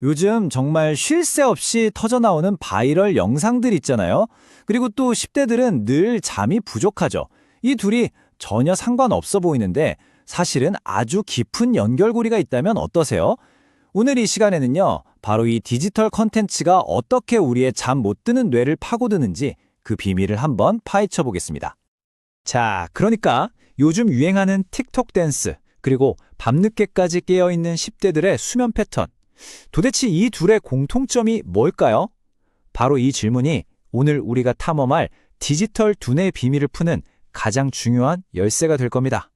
요즘 정말 쉴 새 없이 터져나오는 바이럴 영상들 있잖아요. 그리고 또 10대들은 늘 잠이 부족하죠. 이 둘이 전혀 상관없어 보이는데 사실은 아주 깊은 연결고리가 있다면 어떠세요? 오늘 이 시간에는요, 바로 이 디지털 컨텐츠가 어떻게 우리의 잠 못 드는 뇌를 파고드는지 그 비밀을 한번 파헤쳐 보겠습니다. 자, 그러니까 요즘 유행하는 틱톡 댄스, 그리고 밤늦게까지 깨어있는 10대들의 수면 패턴. 도대체 이 둘의 공통점이 뭘까요? 바로 이 질문이 오늘 우리가 탐험할 디지털 두뇌의 비밀을 푸는 가장 중요한 열쇠가 될 겁니다.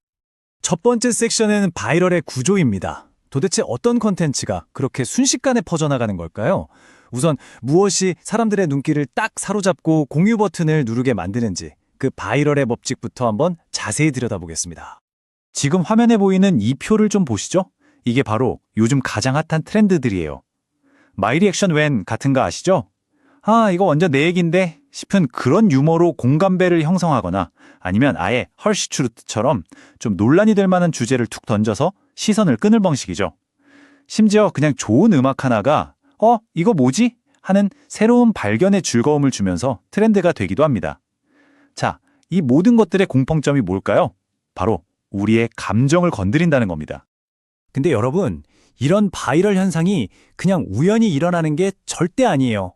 첫 번째 섹션은 바이럴의 구조입니다. 도대체 어떤 컨텐츠가 그렇게 순식간에 퍼져나가는 걸까요? 우선 무엇이 사람들의 눈길을 딱 사로잡고 공유 버튼을 누르게 만드는지 그 바이럴의 법칙부터 한번 자세히 들여다보겠습니다. 지금 화면에 보이는 이 표를 좀 보시죠? 이게 바로 요즘 가장 핫한 트렌드들이에요. 마이 리액션 웬 같은 거 아시죠? 아, 이거 완전 내 얘기인데 싶은 그런 유머로 공감배를 형성하거나 아니면 아예 헐시추르트처럼 좀 논란이 될 만한 주제를 툭 던져서 시선을 끄는 방식이죠. 심지어 그냥 좋은 음악 하나가 이거 뭐지? 하는 새로운 발견의 즐거움을 주면서 트렌드가 되기도 합니다. 자, 이 모든 것들의 공통점이 뭘까요? 바로 우리의 감정을 건드린다는 겁니다. 근데 여러분, 이런 바이럴 현상이 그냥 우연히 일어나는 게 절대 아니에요.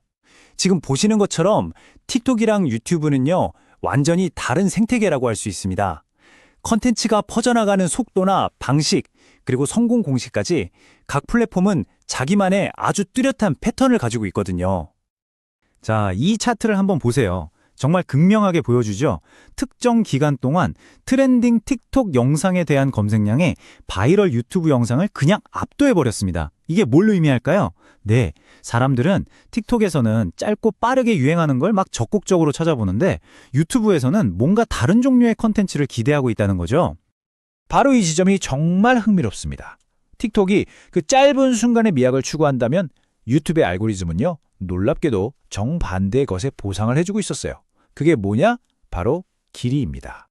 지금 보시는 것처럼 틱톡이랑 유튜브는요, 완전히 다른 생태계라고 할 수 있습니다. 컨텐츠가 퍼져나가는 속도나 방식, 그리고 성공 공식까지 각 플랫폼은 자기만의 아주 뚜렷한 패턴을 가지고 있거든요. 자, 이 차트를 한번 보세요. 정말 극명하게 보여주죠. 특정 기간 동안 트렌딩 틱톡 영상에 대한 검색량에 바이럴 유튜브 영상을 그냥 압도해버렸습니다. 이게 뭘 의미할까요? 네, 사람들은 틱톡에서는 짧고 빠르게 유행하는 걸 막 적극적으로 찾아보는데 유튜브에서는 뭔가 다른 종류의 컨텐츠를 기대하고 있다는 거죠. 바로 이 지점이 정말 흥미롭습니다. 틱톡이 그 짧은 순간의 미학을 추구한다면 유튜브의 알고리즘은요, 놀랍게도 정반대의 것에 보상을 해주고 있었어요. 그게 뭐냐? 바로 길이입니다.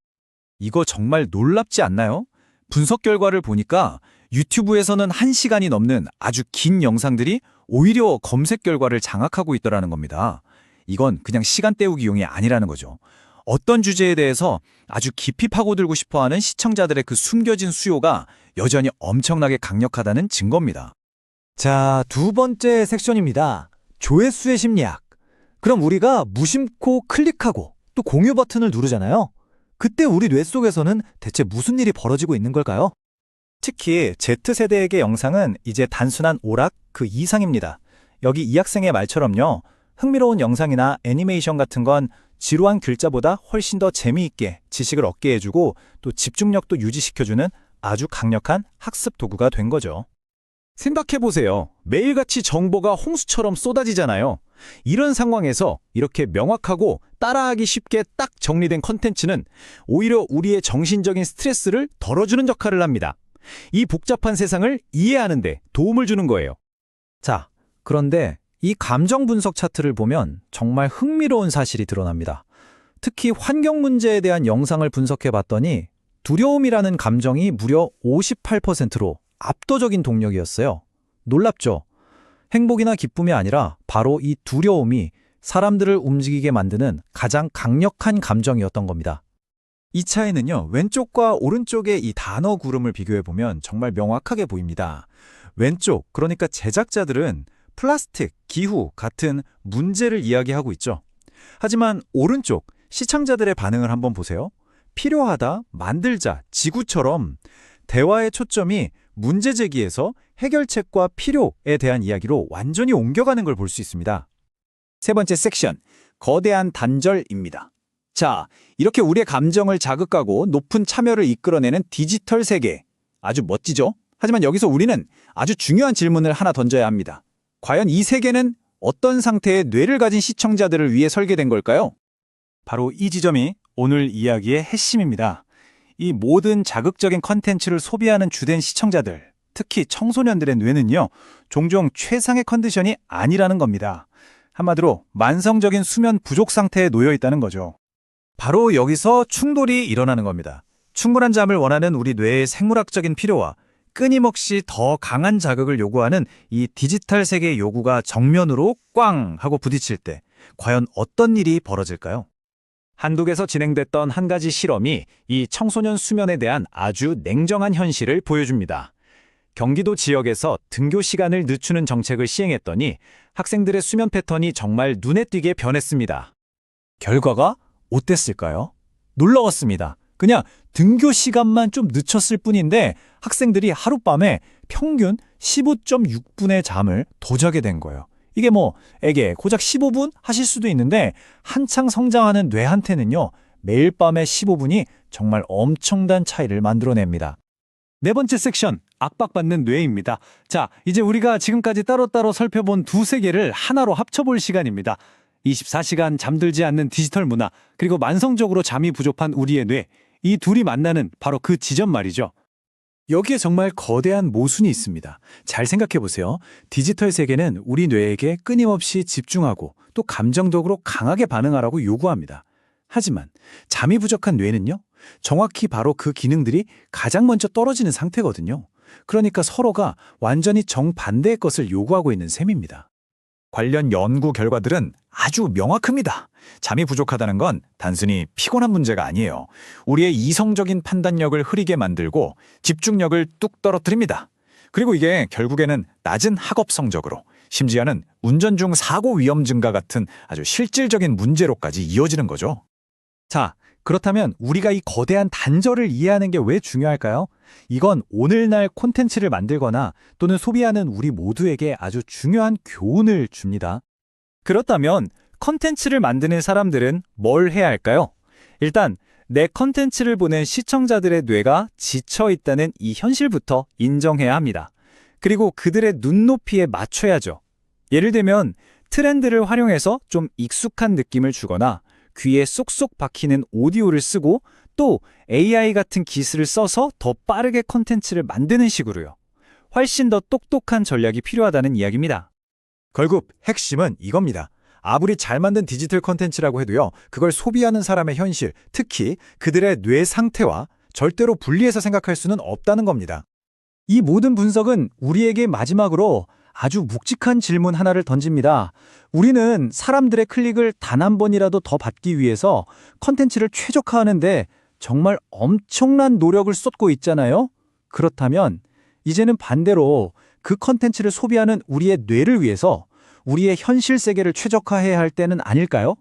이거 정말 놀랍지 않나요? 분석 결과를 보니까 유튜브에서는 1시간이 넘는 아주 긴 영상들이 오히려 검색 결과를 장악하고 있더라는 겁니다. 이건 그냥 시간 때우기용이 아니라는 거죠. 어떤 주제에 대해서 아주 깊이 파고들고 싶어하는 시청자들의 그 숨겨진 수요가 여전히 엄청나게 강력하다는 증거입니다. 자, 두 번째 섹션입니다. 조회수의 심리학. 그럼 우리가 무심코 클릭하고 또 공유 버튼을 누르잖아요. 그때 우리 뇌 속에서는 대체 무슨 일이 벌어지고 있는 걸까요? 특히 Z세대에게 영상은 이제 단순한 오락 그 이상입니다. 여기 이 학생의 말처럼요. 흥미로운 영상이나 애니메이션 같은 건 지루한 글자보다 훨씬 더 재미있게 지식을 얻게 해주고 또 집중력도 유지시켜주는 아주 강력한 학습 도구가 된 거죠. 생각해보세요. 매일같이 정보가 홍수처럼 쏟아지잖아요. 이런 상황에서 이렇게 명확하고 따라하기 쉽게 딱 정리된 컨텐츠는 오히려 우리의 정신적인 스트레스를 덜어주는 역할을 합니다. 이 복잡한 세상을 이해하는 데 도움을 주는 거예요. 자, 그런데 이 감정 분석 차트를 보면 정말 흥미로운 사실이 드러납니다. 특히 환경 문제에 대한 영상을 분석해 봤더니 두려움이라는 감정이 무려 58%로 압도적인 동력이었어요. 놀랍죠? 행복이나 기쁨이 아니라 바로 이 두려움이 사람들을 움직이게 만드는 가장 강력한 감정이었던 겁니다. 이 차이는요, 왼쪽과 오른쪽의 이 단어 구름을 비교해보면 정말 명확하게 보입니다. 왼쪽, 그러니까 제작자들은 플라스틱, 기후 같은 문제를 이야기하고 있죠. 하지만 오른쪽, 시청자들의 반응을 한번 보세요. 필요하다, 만들자, 지구처럼 대화의 초점이 문제 제기에서 해결책과 필요에 대한 이야기로 완전히 옮겨가는 걸 볼 수 있습니다. 세 번째 섹션, 거대한 단절입니다. 자, 이렇게 우리의 감정을 자극하고 높은 참여를 이끌어내는 디지털 세계. 아주 멋지죠? 하지만 여기서 우리는 아주 중요한 질문을 하나 던져야 합니다. 과연 이 세계는 어떤 상태의 뇌를 가진 시청자들을 위해 설계된 걸까요? 바로 이 지점이 오늘 이야기의 핵심입니다. 이 모든 자극적인 컨텐츠를 소비하는 주된 시청자들, 특히 청소년들의 뇌는요, 종종 최상의 컨디션이 아니라는 겁니다. 한마디로 만성적인 수면 부족 상태에 놓여 있다는 거죠. 바로 여기서 충돌이 일어나는 겁니다. 충분한 잠을 원하는 우리 뇌의 생물학적인 필요와 끊임없이 더 강한 자극을 요구하는 이 디지털 세계의 요구가 정면으로 꽝 하고 부딪힐 때 과연 어떤 일이 벌어질까요? 한국에서 진행됐던 한 가지 실험이 이 청소년 수면에 대한 아주 냉정한 현실을 보여줍니다. 경기도 지역에서 등교 시간을 늦추는 정책을 시행했더니 학생들의 수면 패턴이 정말 눈에 띄게 변했습니다. 결과가 어땠을까요? 놀라웠습니다. 그냥 등교 시간만 좀 늦췄을 뿐인데 학생들이 하룻밤에 평균 15.6분의 잠을 더 자게 된 거예요. 이게 에게 고작 15분 하실 수도 있는데 한창 성장하는 뇌한테는요, 매일 밤에 15분이 정말 엄청난 차이를 만들어냅니다. 네 번째 섹션, 압박받는 뇌입니다. 자, 이제 우리가 지금까지 따로따로 살펴본 두 세계를 하나로 합쳐볼 시간입니다. 24시간 잠들지 않는 디지털 문화, 그리고 만성적으로 잠이 부족한 우리의 뇌, 이 둘이 만나는 바로 그 지점 말이죠. 여기에 정말 거대한 모순이 있습니다. 잘 생각해 보세요. 디지털 세계는 우리 뇌에게 끊임없이 집중하고 또 감정적으로 강하게 반응하라고 요구합니다. 하지만 잠이 부족한 뇌는요, 정확히 바로 그 기능들이 가장 먼저 떨어지는 상태거든요. 그러니까 서로가 완전히 정반대의 것을 요구하고 있는 셈입니다. 관련 연구 결과들은 아주 명확합니다. 잠이 부족하다는 건 단순히 피곤한 문제가 아니에요. 우리의 이성적인 판단력을 흐리게 만들고 집중력을 뚝 떨어뜨립니다. 그리고 이게 결국에는 낮은 학업 성적으로, 심지어는 운전 중 사고 위험 증가 같은 아주 실질적인 문제로까지 이어지는 거죠. 자, 그렇다면 우리가 이 거대한 단절을 이해하는 게 왜 중요할까요? 이건 오늘날 콘텐츠를 만들거나 또는 소비하는 우리 모두에게 아주 중요한 교훈을 줍니다. 그렇다면 콘텐츠를 만드는 사람들은 뭘 해야 할까요? 일단 내 콘텐츠를 보는 시청자들의 뇌가 지쳐 있다는 이 현실부터 인정해야 합니다. 그리고 그들의 눈높이에 맞춰야죠. 예를 들면 트렌드를 활용해서 좀 익숙한 느낌을 주거나 귀에 쏙쏙 박히는 오디오를 쓰고 또 AI 같은 기술을 써서 더 빠르게 콘텐츠를 만드는 식으로요. 훨씬 더 똑똑한 전략이 필요하다는 이야기입니다. 결국 핵심은 이겁니다. 아무리 잘 만든 디지털 콘텐츠라고 해도요, 그걸 소비하는 사람의 현실, 특히 그들의 뇌 상태와 절대로 분리해서 생각할 수는 없다는 겁니다. 이 모든 분석은 우리에게 마지막으로 아주 묵직한 질문 하나를 던집니다. 우리는 사람들의 클릭을 단 한 번이라도 더 받기 위해서 콘텐츠를 최적화하는데 정말 엄청난 노력을 쏟고 있잖아요? 그렇다면 이제는 반대로 그 콘텐츠를 소비하는 우리의 뇌를 위해서 우리의 현실 세계를 최적화해야 할 때는 아닐까요?